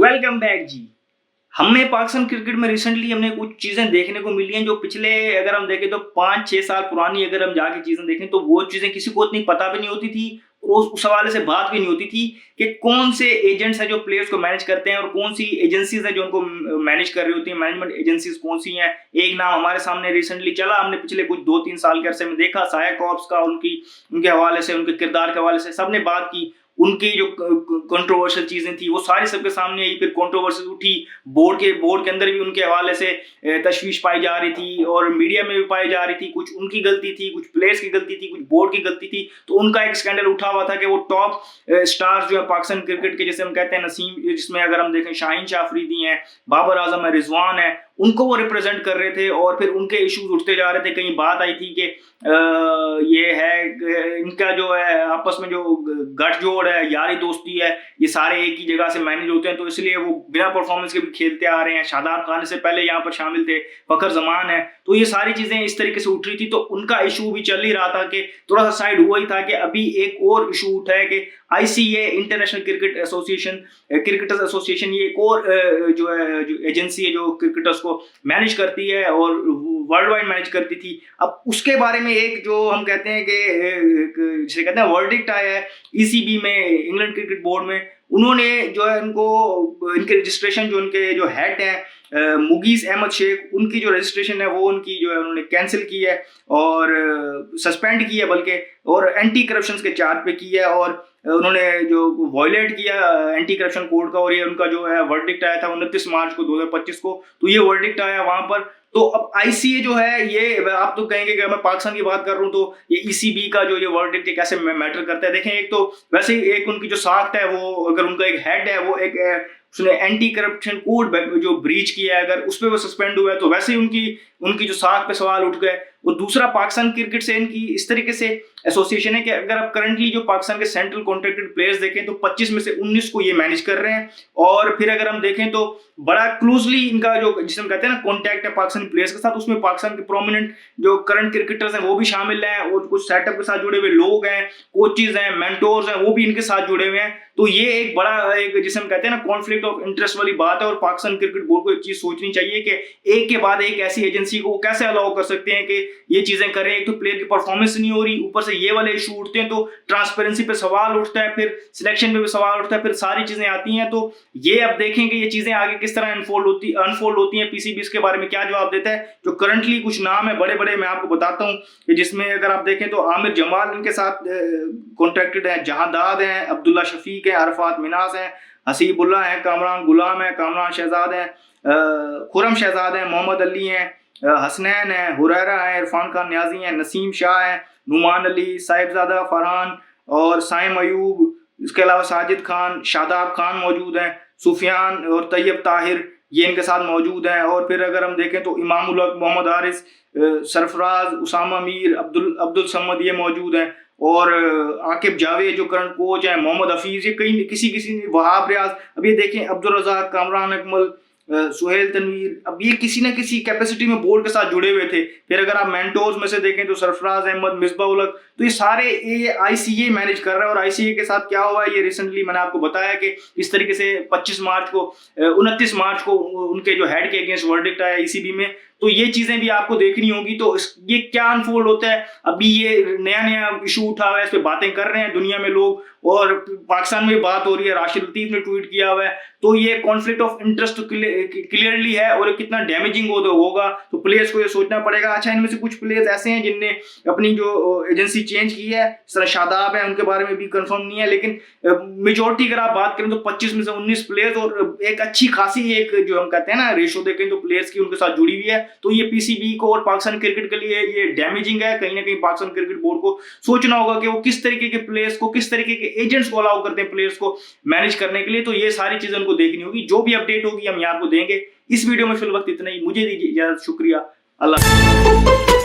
Welcome back जी। हमें Pakistan cricket में recently हमने कुछ चीजें देखने को मिली हैं जो पिछले अगर हम देखें तो 5-6 साल पुरानी अगर हम जाके चीजें देखें तो वो चीजें किसी को इतनी पता भी नहीं होती थी और उस हवाले से बात भी नहीं होती थी कि कौन से एजेंट्स हैं जो प्लेयर्स को मैनेज करते हैं और कौन सी एजेंसीज हैं जो उनको मैनेज कर रही होती हैं। मैनेजमेंट एजेंसीज कौन सी हैं। एक नाम हमारे सामने रिसेंटली चला, हमने पिछले कुछ 2-3 साल के अरसे में देखा, साया कॉर्प्स का, उनके हवाले से, उनके किरदार के हवाले से सबने बात की। उनकी जो कंट्रोवर्शियल चीजें थी वो सारी सबके सामने आई, फिर कंट्रोवर्सी उठी। बोर्ड के अंदर भी उनके हवाले से तशवीश पाई जा रही थी और मीडिया में भी पाई जा रही थी। कुछ उनकी गलती थी, कुछ प्लेयर्स की गलती थी, कुछ बोर्ड की गलती थी। तो उनका एक स्कैंडल उठा हुआ था कि वो टॉप स्टार्स जो है पाकिस्तान क्रिकेट के, जैसे हम कहते हैं नसीम, जिसमें अगर हम देखें शाहीन शाह अफरीदी हैं, बाबर आजम है, रिजवान है, उनको वो रिप्रेजेंट कर रहे थे और फिर उनके इश्यूज उठते जा रहे थे। कहीं बात आई थी कि ये है इनका जो है आपस में जो गठजोड़ है, यारी दोस्ती है, ये सारे एक ही जगह से मैनेज होते हैं, तो इसलिए वो बिना परफॉर्मेंस के भी खेलते आ रहे हैं। शादाब खान से पहले यहाँ पर शामिल थे, फखर जमान है, तो ये सारी चीजें इस तरीके से उठ रही थी। तो उनका इशू भी चल ही रहा था कि थोड़ा सा साइड हुआ ही था कि अभी एक और इशू उठा है कि ICA international cricket association, cricketers association, ये एक और जो है जो एजेंसी है जो क्रिकेटर्स को मैनेज करती है और वर्ल्ड वाइड मैनेज करती थी। अब उसके बारे में एक जो हम कहते हैं कि जिसे कहते हैं वर्डिक्ट आया है ECB में, इंग्लैंड क्रिकेट बोर्ड में। उन्होंने जो है इनके रजिस्ट्रेशन, जो उनके जो हेड हैं मुगीस अहमद शेख, उनकी जो रजिस्ट्रेशन है वो उनकी जो है उन्होंने कैंसिल की है और सस्पेंड की है बल्कि, और एंटी करप्शन के चार्ज पे की है और उन्होंने जो वायलेट किया एंटी करप्शन कोड का। और ये उनका जो है वर्डिक्ट आया था 29 मार्च को 2025 को, तो ये वर्डिक्ट आया वहां पर। तो अब ICA जो है, ये आप तो कहेंगे कि मैं पाकिस्तान की बात कर रहा हूँ तो ये ECB का जो ये वर्डिक्ट कैसे मैटर करता है। देखें, एक तो वैसे ही एक उनकी जो साख्त है वो, अगर उनका एक हेड है वो एक उसने एंटी करप्शन कोड जो ब्रीच किया है, अगर उस पर वो सस्पेंड हुआ है तो वैसे ही उनकी जो साख पे सवाल उठ गए। और दूसरा, पाकिस्तान क्रिकेट से इनकी इस तरीके से एसोसिएशन है कि अगर आप करंटली जो पाकिस्तान के सेंट्रल कॉन्ट्रैक्टेड प्लेयर्स देखें तो 25 में से 19 को ये मैनेज कर रहे हैं। और फिर अगर हम देखें तो बड़ा क्लोजली इनका जो, जिसे हम कहते हैं ना, कॉन्टैक्ट है पाकिस्तानी प्लेयर्स के साथ। उसमें पाकिस्तान के प्रोमिनेंट जो करंट क्रिकेटर्स हैं वो भी शामिल हैं और कुछ सेटअप के साथ जुड़े हुए लोग हैं, कोचेज हैं, मेंटोर्स हैं, वो भी इनके साथ जुड़े हुए हैं। तो ये एक बड़ा एक जिसे हम कहते हैं ना कॉन्फ्लिक्ट ऑफ इंटरेस्ट वाली बात है। और पाकिस्तान क्रिकेट बोर्ड को एक चीज सोचनी चाहिए कि एक के बाद एक ऐसी एजेंसी को कैसे अलाउ कर सकते हैं कि ये चीजें करें। एक तो प्लेयर की परफॉर्मेंस नहीं हो रही, ऊपर से ये वाले इशू उठते हैं, तो ट्रांसपेरेंसी पे सवाल उठता है, फिर सिलेक्शन पे भी सवाल उठता है, फिर सारी चीजें आती हैं। तो ये अब देखेंगे ये चीजें आगे किस तरह अनफोल्ड होती हैं। PCB इसके बारे में क्या जवाब देता है। जो करंटली कुछ नाम है बड़े बड़े, मैं आपको बताता हूँ कि जिसमें अगर आप देखें तो आमिर जमाल इनके साथ कॉन्ट्रैक्टेड है, जहादाद हैं, अब्दुल्ला शफीक है, अरफात मिनाज है, हसीबुल्ला है, कामरान गुलाम है, कामरान शहजाद है, खुरम शहजाद है, मोहम्मद अली हैं, हसनैन है, हुरैरा है, इरफान खान न्याजी हैं, नसीम शाह है, नुमान अली, साहिबजादा फरहान और साइम अयूब। इसके अलावा साजिद खान, शादाब खान मौजूद हैं, सुफियान और तैयब ताहिर, ये इनके साथ मौजूद हैं। और फिर अगर हम देखें तो इमामुल हक, मोहम्मद हारिस, सरफराज, उसामा मीर, अब्दुल समद, ये मौजूद हैं। और आकिब जावेद जो करंट कोच हैं, मोहम्मद हफीज, ये कई किसी वहाब रियाज, अब ये देखें अब्दुल रज़ाक, कामरान अकमल, सुहेल तनवीर, अब ये किसी ना किसी कैपेसिटी में बोर्ड के साथ जुड़े हुए थे। फिर अगर आप मेंटोर्स में से देखें तो सरफराज अहमद, मिसबा उल हक, तो ये सारे ये ICA मैनेज कर रहा है। और ICA के साथ क्या हुआ है, ये रिसेंटली मैंने आपको बताया कि इस तरीके से 29 मार्च को उनके जो हेड के अगेंस्ट वर्डिक्ट आया ECB में। तो ये चीजें भी आपको देखनी होगी। तो ये क्या अनफोल्ड होता है, अभी ये नया इशू उठा हुआ है, इस पे बातें कर रहे हैं दुनिया में लोग, और पाकिस्तान में बात हो रही है, राशिद लतीफ ने ट्वीट किया हुआ है। तो ये कॉन्फ्लिक्ट ऑफ इंटरेस्ट क्लियरली है और कितना डैमेजिंग होगा। तो प्लेयर्स को ये सोचना पड़ेगा। अच्छा, इनमें से कुछ प्लेयर्स ऐसे हैं जिनने अपनी जो एजेंसी चेंज की है, इस तरह शादाब है, उनके बारे में भी कंफर्म नहीं है, लेकिन मेजोरिटी अगर आप बात करें तो 25 में से 19 प्लेयर्स, और एक अच्छी खासी एक जो हम कहते हैं ना रेशो देखें तो प्लेयर्स की उनके साथ जुड़ी हुई है। तो ये PCB को और पाकिस्तान क्रिकेट के लिए ये डैमेजिंग है। कहीं ना कहीं पाकिस्तान क्रिकेट बोर्ड को सोचना होगा कि वो किस तरीके के प्लेयर्स को, किस तरीके के एजेंट्स को अलाउ करते हैं प्लेयर्स को मैनेज करने के लिए। तो ये सारी चीजें उनको देखनी होगी। जो भी अपडेट होगी हम यहाँ आपको देंगे। इस वीडियो में फिल वक्त इतना ही, मुझे दीजिए इजाजत, शुक्रिया, अल्लाह।